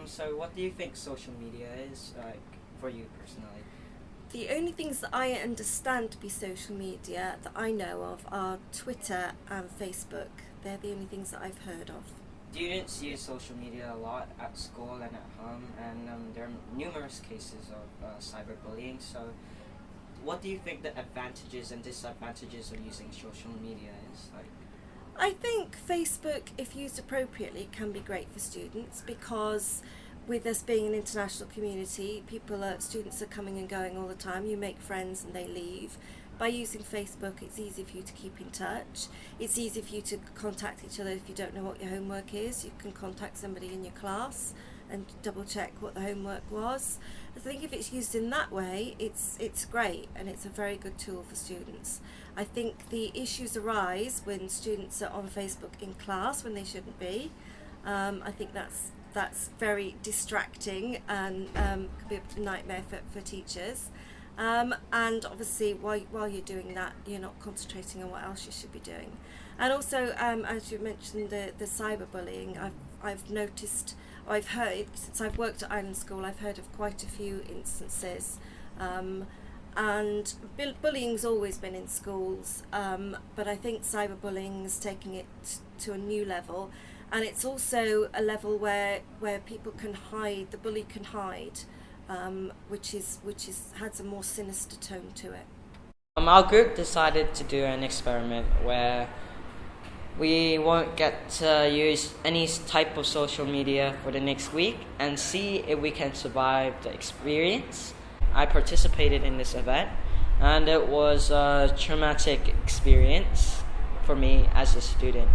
So what do you think social media is, like, for you personally? The only things that I understand to be social media that I know of are Twitter and Facebook. They're the only things that I've heard of. Students use social media a lot at school and at home, and there are numerous cases of cyberbullying. So, what do you think the advantages and disadvantages of using social media is? Like, I think Facebook, if used appropriately, can be great for students because with us being an international community, students are coming and going all the time. You make friends and they leave. By using Facebook, it's easy for you to keep in touch. It's easy for you to contact each other if you don't know what your homework is. You can contact somebody in your class and double check what the homework was. I think if it's used in that way, it's great and it's a very good tool for students. I think the issues arise when students are on Facebook in class when they shouldn't be. I think that's very distracting and could be a nightmare for teachers. And obviously, while you're doing that, you're not concentrating on what else you should be doing. And also, as you mentioned, the cyberbullying, I've noticed, or I've heard, since I've worked at Island School, I've heard of quite a few instances. And bullying's always been in schools, but I think cyberbullying is taking it to a new level. And it's also a level where people can hide, the bully can hide, which has a more sinister tone to it. Our group decided to do an experiment where we won't get to use any type of social media for the next week and see if we can survive the experience. I participated in this event, and it was a traumatic experience for me as a student.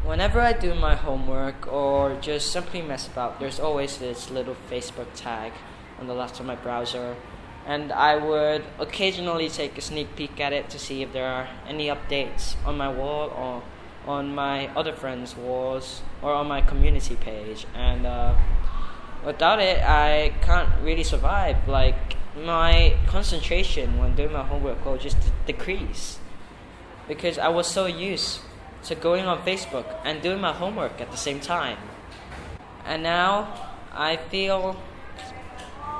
Whenever I do my homework or just simply mess about, there's always this little Facebook tag on the left of my browser, and I would occasionally take a sneak peek at it to see if there are any updates on my wall or on my other friends' walls or on my community page. And without it, I can't really survive. Like, my concentration when doing my homework will just decrease because I was so used to going on Facebook and doing my homework at the same time. And now I feel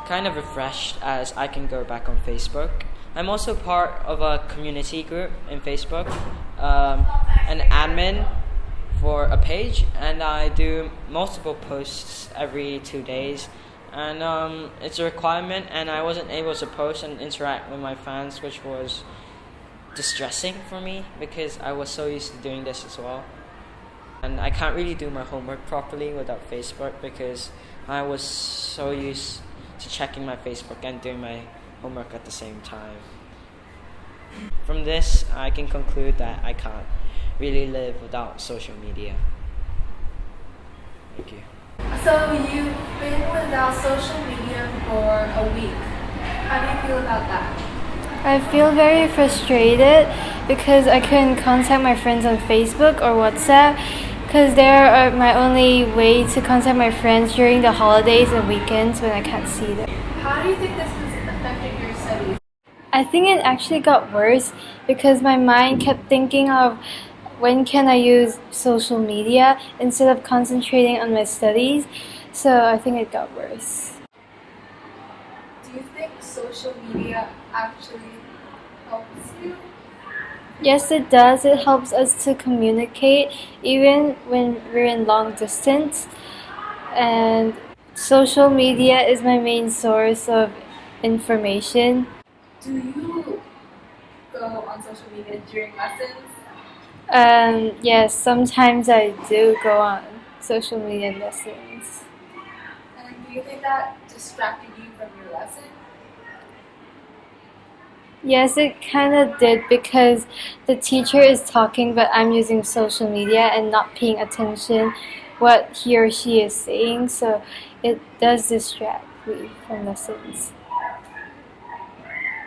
kind of refreshed as I can go back on Facebook. I'm also part of a community group in Facebook, an admin for a page, and I do multiple posts every 2 days. And it's a requirement, and I wasn't able to post and interact with my fans, which was distressing for me because I was so used to doing this as well. And I can't really do my homework properly without Facebook because I was so used to checking my Facebook and doing my homework at the same time. From this, I can conclude that I can't really live without social media. Thank you. So you've been without social media for a week. How do you feel about that? I feel very frustrated because I couldn't contact my friends on Facebook or WhatsApp because they are my only way to contact my friends during the holidays and weekends when I can't see them. How do you think this has affected your studies? I think it actually got worse because my mind kept thinking of when can I use social media instead of concentrating on my studies, so I think it got worse. Do you think social media actually helps you? Yes, it does. It helps us to communicate even when we're in long distance. And social media is my main source of information. Do you go on social media during lessons? Yes, sometimes I do go on social media lessons. And do you think that distracted you from your lesson? Yes, it kind of did because the teacher is talking, but I'm using social media and not paying attention what he or she is saying, so it does distract me from lessons.